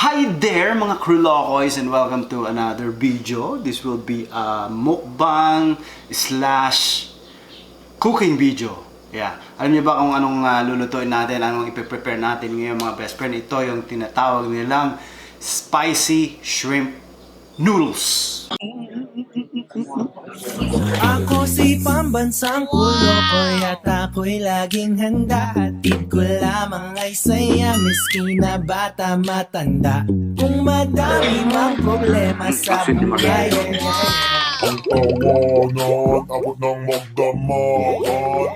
Hi there mga Krulokoys and welcome to another video. This will be a mukbang slash cooking video. Yeah. Alam niyo ba kung anong lulutuin natin, anong ipe-prepare natin ngayon mga best friend? Ito yung tinatawag nilang spicy shrimp noodles. Ako si pambansang Kuloko at ako'y laging handa. Hatid ko lamang ay saya, miski na bata matanda. Kung madami mang problema sa buhay, ang tawanan, abot ng magdamagan.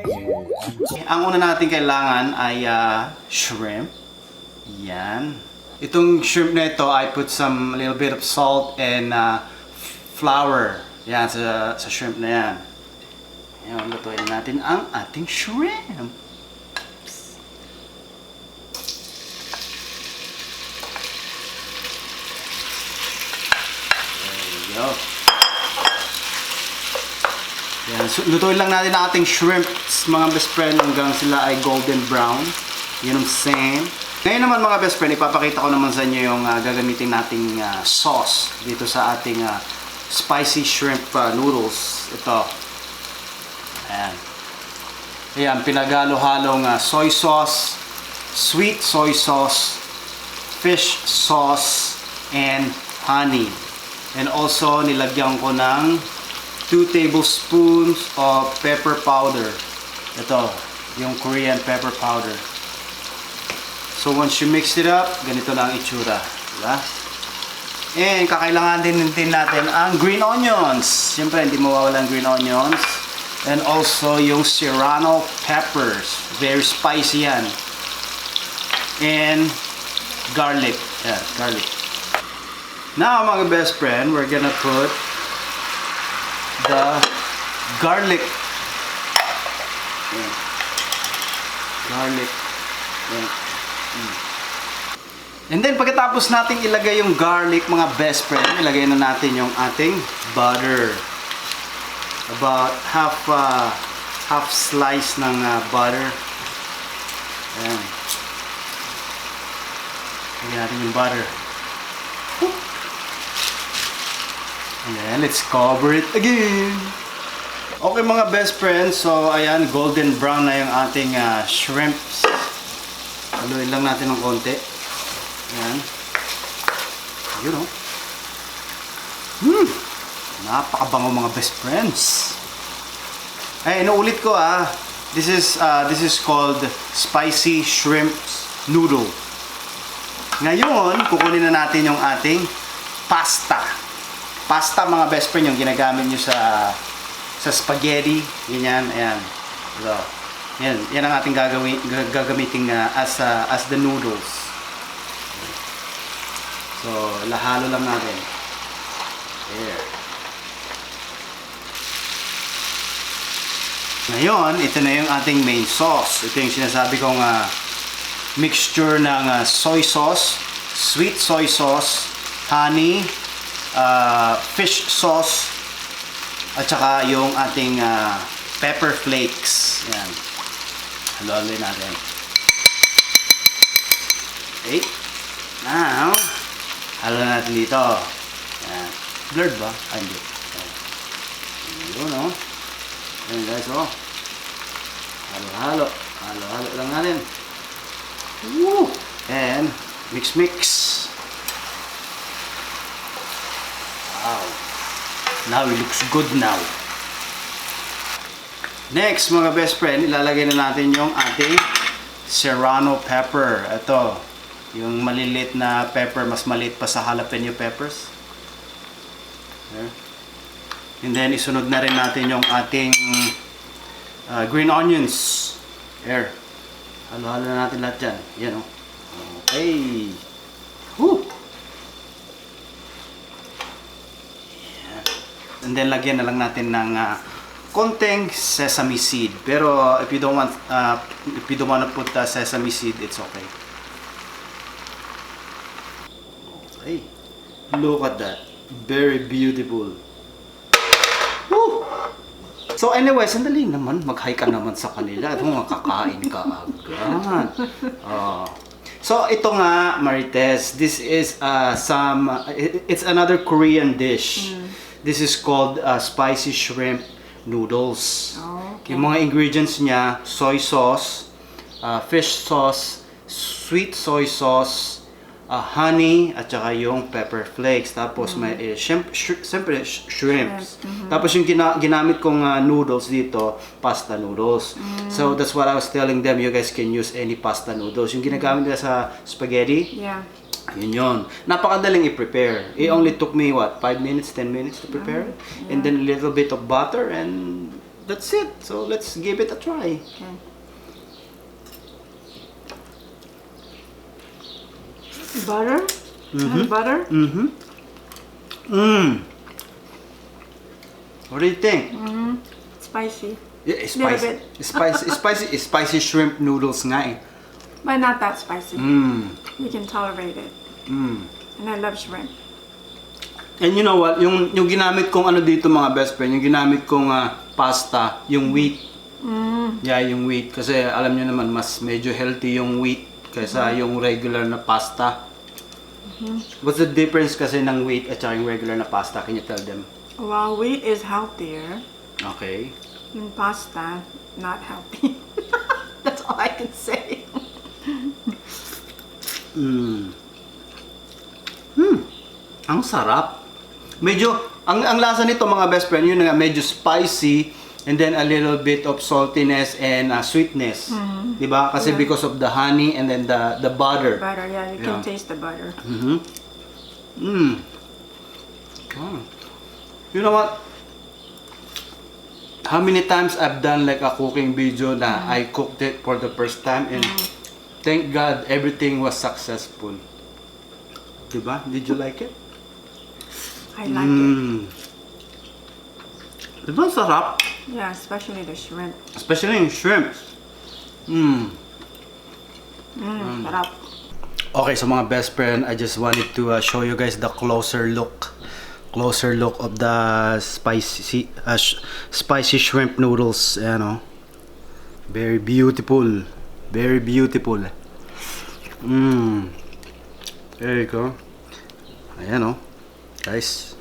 Ang una natin kailangan ay shrimp. Yan. Itong shrimp na ito, I put some little bit of salt and flour. Yan, sa shrimp na yan. Yan, lutuin natin ang ating shrimp. There we go. Yan, so, lutuin lang natin ang ating shrimps, mga best friend, hanggang sila ay golden brown. Yun ang same. Ngayon naman mga best friend, ipapakita ko naman sa inyo yung gagamitin nating sauce dito sa ating spicy shrimp noodles. Ito. Ayan. Ayan, pinagalo-halong soy sauce, sweet soy sauce, fish sauce, and honey. And also, nilagyan ko ng 2 tablespoons of pepper powder. Ito, yung Korean pepper powder. So once you mix it up, ganito na ang itsura. Diba? And kakailangan din natin ang green onions. Siyempre, hindi mawawala ang green onions. And also yung serrano peppers. Very spicy yan. And garlic. Yeah, garlic. Now, mga best friend, we're gonna put the garlic. Yeah. Garlic. Yeah. And then pagkatapos nating ilagay yung garlic mga best friend, ilagay na natin yung ating butter. About half slice ng butter. Ayan. Ilagay natin yung butter. And then let's cover it again. Okay mga best friends, so ayan, golden brown na yung ating shrimps. Haluin lang natin ng konti. Ayan. Yun o. Napakabango mga best friends. Ay, inuulit ko This is called spicy shrimp noodle. Ngayon, kukunin na natin yung ating pasta. Pasta mga best friend yung ginagamit nyo sa spaghetti. Ganyan, ayan. So, yan ang ating gagamitin as the noodles. So, lahalo lang natin. There. Ngayon, ito na yung ating main sauce. Ito yung sinasabi kong mixture ng soy sauce, sweet soy sauce, honey, fish sauce, at saka yung ating pepper flakes. Yan. Halo-haloy natin. Okay. Now, halo natin dito. Yan. Blurred ba? Ay, hindi. Yun, no? Yan, guys, oh. Halo-halo. Halo-halo lang natin. Woo! And, mix-mix. Wow. Now, it looks good now. Next, mga best friend, ilalagay na natin yung ating serrano pepper. Ito, yung maliliit na pepper, mas maliit pa sa jalapeno peppers. There. And then, isunod na rin natin yung ating green onions. There. Halo-halo na natin lahat dyan. Yan, o. Okay. Woo! And then, lagyan na lang natin ng konting sesame seed. Pero if you don't want to put sesame seed, it's okay. Okay. Look at that. Very beautiful. Woo! So anyway, sandali naman, mag-hi ka naman sa kanila. At makakain ka agad. So ito nga, Marites, this is it's another Korean dish. This is called spicy shrimp noodles. Oh, okay. Yung mga ingredients niya, soy sauce, fish sauce, sweet soy sauce, honey, at saka yung pepper flakes. Tapos may siyempre shrimps. Tapos yung ginamit kong noodles dito, pasta noodles. So that's what I was telling them, you guys can use any pasta noodles. Yung ginagamit nila sa spaghetti, Yeah. yun. Napakadaling i-prepare. It only took me, 5 minutes, 10 minutes to prepare it. And then a little bit of butter and that's it. So let's give it a try. Okay. Butter? Butter? What do you think? Spicy. Yeah, Little bit. spicy shrimp noodles nga eh. But not that spicy. You can tolerate it. And I love shrimp. And you know what? Yung ginamit kong ano dito mga best friend, yung ginamit kong pasta, yung wheat. Yeah, yung wheat. Kasi alam nyo naman, mas medyo healthy yung wheat kaysa yung regular na pasta. What's the difference kasi ng wheat at saka yung regular na pasta? Can you tell them? Well, wheat is healthier. Okay. And pasta, not healthy. That's all I can say. Ang sarap. Medyo, ang lasa nito mga best friend, yun nga, medyo spicy and then a little bit of saltiness and sweetness. Diba? Kasi Yeah. because of the honey and then the butter. Butter, yeah, you Yeah. can taste the butter. Oh. You know what? How many times I've done like a cooking video na I cooked it for the first time and thank God everything was successful. Diba? Did you like it? I like it. Diba sarap? Yeah, especially the shrimp. Especially yung shrimps. Sarap. Okay, so mga best friend, I just wanted to show you guys the closer look of the spicy shrimp noodles. Ayan, oh. Very beautiful. Very beautiful. There you go. Ayan, oh. Guys.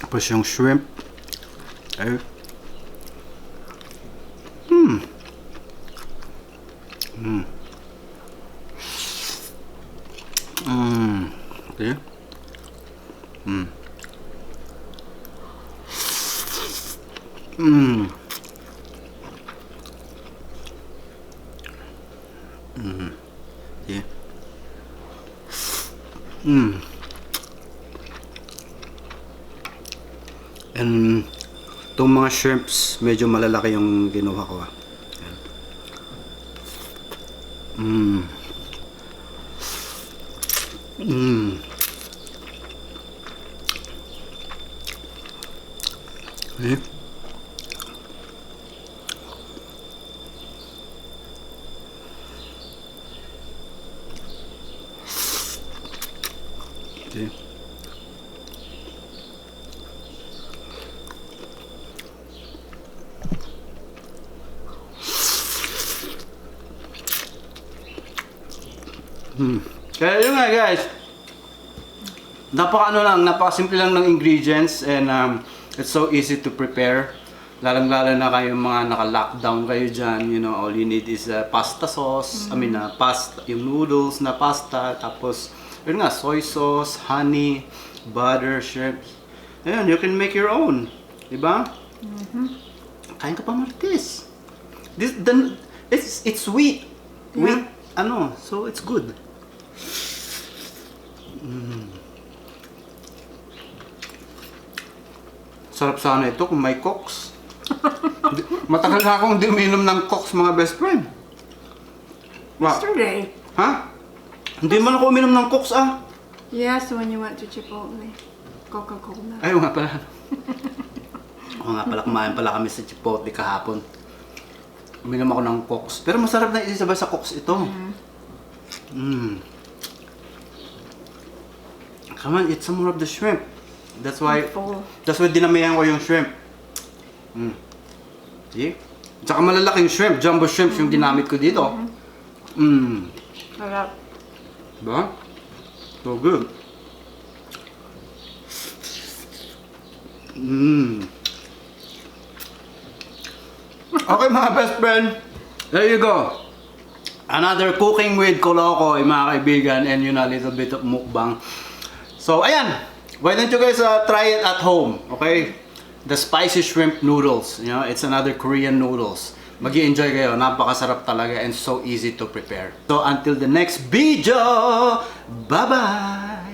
Tapos yung shrimp. Ay. Okay. Yeah. And itong mga shrimps, medyo malalaki yung ginuha ko. Okay. Okay. Kaya yun nga guys, napakasimple lang ng ingredients and it's so easy to prepare. Lalong-lalo na kayong mga naka-lockdown kayo dyan, you know, all you need is pasta sauce, pasta, yung noodles na pasta, tapos yun nga, soy sauce, honey, butter, shrimps. Ayun, you can make your own, diba? Kain ka pa, Martes. It's sweet. Wheat, so it's good. Sarap sana ito kung may cokes. Matagal na akong hindi uminom ng cokes, mga best friend. Yesterday. Ha? Hindi man ako uminom ng cokes, ah. Yes, when you went to Chipotle. Coca-Cola. Ay, nga pala. Oo nga pala, kumain pala kami sa Chipotle kahapon. Uminom ako ng cokes. Pero masarap na isasabay sa cokes ito. Come on, eat some more of the shrimp. That's why, Full. dinamihan ko yung shrimp. See? Tsaka malalaking shrimp, jumbo shrimps yung ginamit ko dito. Sarap. Diba? So good. Okay mga best friend, there you go. Another cooking with Kolokoy mga kaibigan, and a little bit of mukbang. So ayan, why don't you guys try it at home, okay? The spicy shrimp noodles, it's another Korean noodles. Magi-enjoy kayo, napakasarap talaga and so easy to prepare. So until the next video, bye-bye!